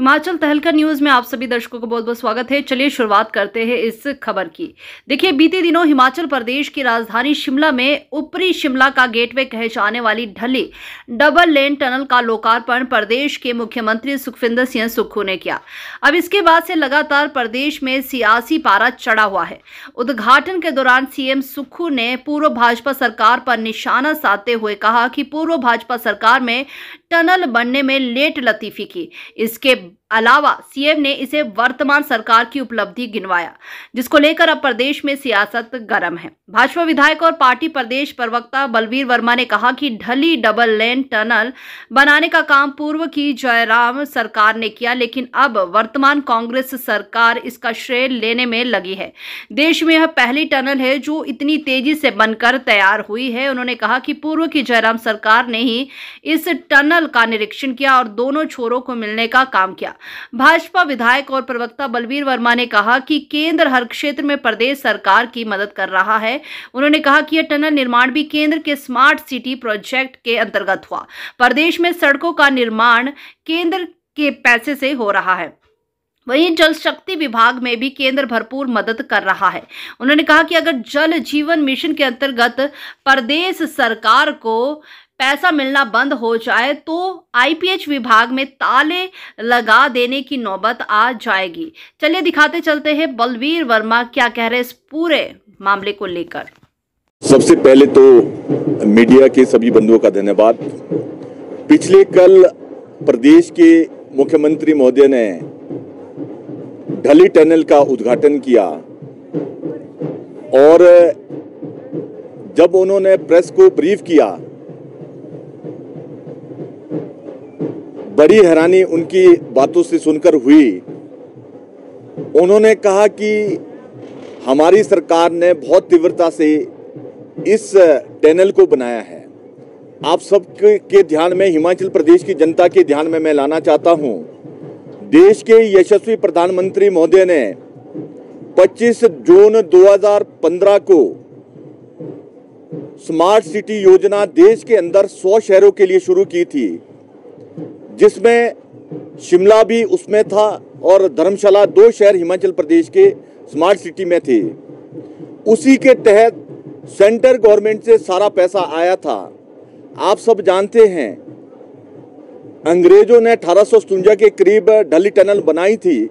हिमाचल तहलका न्यूज में आप सभी दर्शकों को बहुत बहुत स्वागत है। चलिए शुरुआत करते हैं इस खबर की। देखिए, बीते दिनों हिमाचल प्रदेश की राजधानी शिमला में ऊपरी शिमला का गेटवे कहे जाने वाली ढली डबल लेन टनल का लोकार्पण प्रदेश के मुख्यमंत्री सुखविंदर सिंह सुक्खू ने किया। अब इसके बाद से लगातार प्रदेश में सियासी पारा चढ़ा हुआ है। उद्घाटन के दौरान सीएम सुक्खू ने पूर्व भाजपा सरकार पर निशाना साधते हुए कहा कि पूर्व भाजपा सरकार में टनल बनने में लेट लतीफी की। इसके अलावा सीएम ने इसे वर्तमान सरकार की उपलब्धि गिनवाया, जिसको लेकर अब प्रदेश में सियासत गर्म है। भाजपा विधायक और पार्टी प्रदेश प्रवक्ता बलवीर वर्मा ने कहा कि ढली डबल लेन टनल बनाने का काम पूर्व की जयराम सरकार ने किया, लेकिन अब वर्तमान कांग्रेस सरकार इसका श्रेय लेने में लगी है। देश में यह पहली टनल है जो इतनी तेजी से बनकर तैयार हुई है। उन्होंने कहा कि पूर्व की जयराम सरकार ने ही इस टनल का निरीक्षण किया और दोनों छोरों को मिलने का काम किया। भाजपा विधायक और प्रवक्ता बलवीर वर्मा ने कहा कि केंद्र हर क्षेत्र में प्रदेश सरकार की मदद कर रहा है। उन्होंने कहा कि यह टनल निर्माण भी केंद्र के स्मार्ट सिटी प्रोजेक्ट के अंतर्गत हुआ। प्रदेश में सड़कों का निर्माण केंद्र के पैसे से हो रहा है। वहीं जल शक्ति विभाग में भी केंद्र भरपूर मदद कर रहा है। उन्होंने कहा कि अगर जल जीवन मिशन के अंतर्गत प्रदेश सरकार को पैसा मिलना बंद हो जाए तो आईपीएच विभाग में ताले लगा देने की नौबत आ जाएगी। चलिए दिखाते चलते हैं बलवीर वर्मा क्या कह रहे हैं इस पूरे मामले को लेकर। सबसे पहले तो मीडिया के सभी बंधुओं का धन्यवाद। पिछले कल प्रदेश के मुख्यमंत्री महोदय ने ढली टनल का उद्घाटन किया और जब उन्होंने प्रेस को ब्रीफ किया, बड़ी हैरानी उनकी बातों से सुनकर हुई। उन्होंने कहा कि हमारी सरकार ने बहुत तीव्रता से इस टनल को बनाया है। आप सबके ध्यान में, हिमाचल प्रदेश की जनता के ध्यान में मैं लाना चाहता हूं, देश के यशस्वी प्रधानमंत्री महोदय ने 25 जून 2015 को स्मार्ट सिटी योजना देश के अंदर 100 शहरों के लिए शुरू की थी, जिसमें शिमला भी उसमें था और धर्मशाला, 2 शहर हिमाचल प्रदेश के स्मार्ट सिटी में थे। उसी के तहत सेंट्रल गवर्नमेंट से सारा पैसा आया था। आप सब जानते हैं, अंग्रेजों ने 1857 के करीब ढली टनल बनाई थी।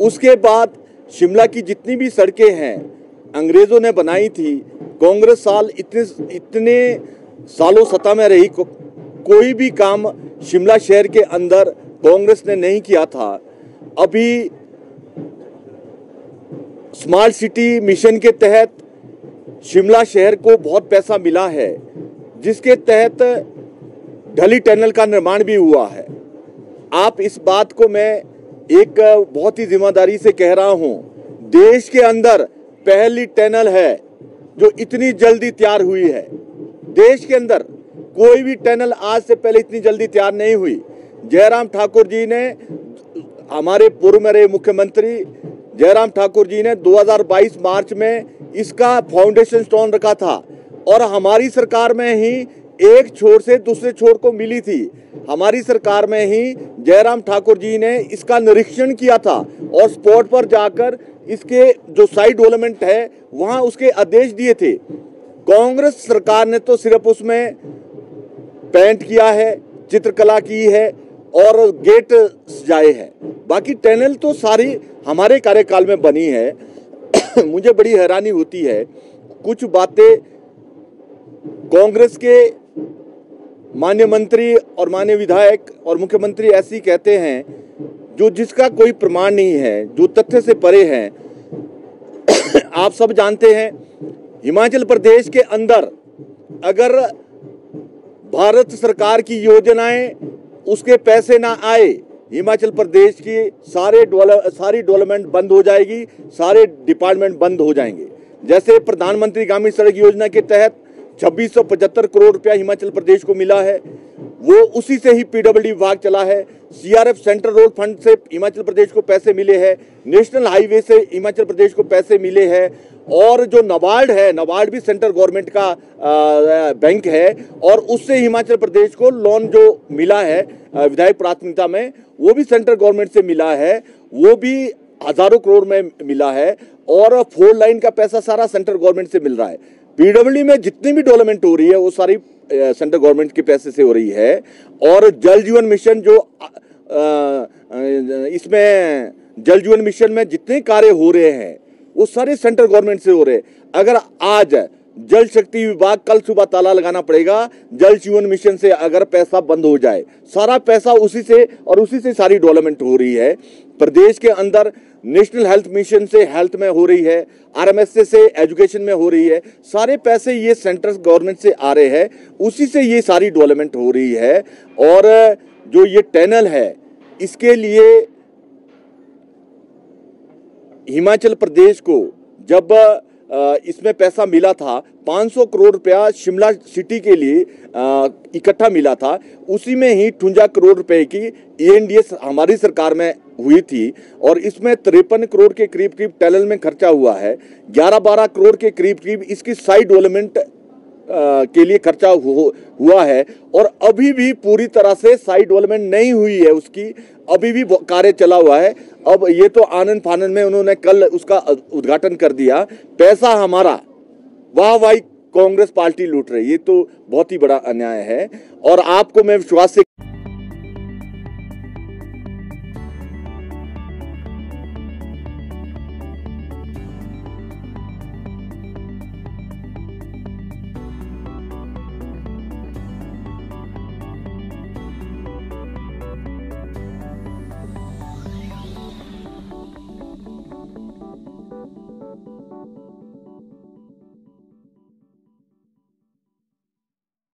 उसके बाद शिमला की जितनी भी सड़कें हैं अंग्रेजों ने बनाई थी। कांग्रेस साल इतने सालों सत्ता में रही, कोई भी काम शिमला शहर के अंदर कांग्रेस ने नहीं किया था। अभी स्मार्ट सिटी मिशन के तहत शिमला शहर को बहुत पैसा मिला है, जिसके तहत ढली टनल का निर्माण भी हुआ है। आप इस बात को मैं एक बहुत ही जिम्मेदारी से कह रहा हूं, देश के अंदर पहली टनल है जो इतनी जल्दी तैयार हुई है। देश के अंदर कोई भी टनल आज से पहले इतनी जल्दी तैयार नहीं हुई। जयराम ठाकुर जी ने, हमारे पूर्व में रहे मुख्यमंत्री जयराम ठाकुर जी ने 2022 मार्च में इसका फाउंडेशन स्टोन रखा था और हमारी सरकार में ही एक छोर से दूसरे छोर को मिली थी। हमारी सरकार में ही जयराम ठाकुर जी ने इसका निरीक्षण किया था और स्पॉट पर जाकर इसके जो साइड डेवलपमेंट है वहां उसके आदेश दिए थे। कांग्रेस सरकार ने तो सिर्फ उसमें पेंट किया है, चित्रकला की है और गेट सजाए हैं। बाकी टनल तो सारी हमारे कार्यकाल में बनी है। मुझे बड़ी हैरानी होती है, कुछ बातें कांग्रेस के माननीय मंत्री और माननीय विधायक और मुख्यमंत्री ऐसी कहते हैं जो जिसका कोई प्रमाण नहीं है, जो तथ्य से परे हैं। आप सब जानते हैं, हिमाचल प्रदेश के अंदर अगर भारत सरकार की योजनाएं उसके पैसे ना आए, हिमाचल प्रदेश की सारी डेवलपमेंट बंद हो जाएगी, सारे डिपार्टमेंट बंद हो जाएंगे। जैसे प्रधानमंत्री ग्रामीण सड़क योजना के तहत 2675 करोड़ रुपया हिमाचल प्रदेश को मिला है, वो उसी से ही पीडब्ल्यूडी विभाग चला है। सीआरएफ सेंट्रल रोड फंड से हिमाचल प्रदेश को पैसे मिले हैं, नेशनल हाईवे से हिमाचल प्रदेश को पैसे मिले हैं, और जो नाबार्ड है, नाबार्ड भी सेंट्रल गवर्नमेंट का बैंक है, और उससे हिमाचल प्रदेश को लोन जो मिला है विधायक प्राथमिकता में, वो भी सेंट्रल गवर्नमेंट से मिला है, वो भी हजारों करोड़ में मिला है, और 4 लाइन का पैसा सारा सेंट्रल गवर्नमेंट से मिल रहा है। पीडब्ल्यूडी में जितनी भी डेवलपमेंट हो रही है वो सारी सेंट्रल गवर्नमेंट के पैसे से हो रही है। और जल जीवन मिशन जो इसमें जल जीवन मिशन में जितने कार्य हो रहे हैं वो सारे सेंट्रल गवर्नमेंट से हो रहे हैं। अगर आज जल शक्ति विभाग कल सुबह ताला लगाना पड़ेगा, जल जीवन मिशन से अगर पैसा बंद हो जाए, सारा पैसा उसी से, और उसी से सारी डेवलपमेंट हो रही है। प्रदेश के अंदर नेशनल हेल्थ मिशन से हेल्थ में हो रही है, आरएमएसए से एजुकेशन में हो रही है, सारे पैसे ये सेंट्रल गवर्नमेंट से आ रहे हैं, उसी से ये सारी डेवलपमेंट हो रही है। और जो ये टनल है, इसके लिए हिमाचल प्रदेश को जब इसमें पैसा मिला था, 500 करोड़ रुपया शिमला सिटी के लिए इकट्ठा मिला था, उसी में ही 58 करोड़ रुपए की एनडीए हमारी सरकार में हुई थी, और इसमें 53 करोड़ के करीब टनल में खर्चा हुआ है। 11-12 करोड़ के करीब इसकी साइड डेवलपमेंट के लिए खर्चा हुआ है, और अभी भी पूरी तरह से साइड डेवलपमेंट नहीं हुई है उसकी, अभी भी कार्य चला हुआ है। अब ये तो आनंद फानन में उन्होंने कल उसका उद्घाटन कर दिया। पैसा हमारा, वाह कांग्रेस पार्टी लूट रही है, ये तो बहुत ही बड़ा अन्याय है। और आपको मैं विश्वास से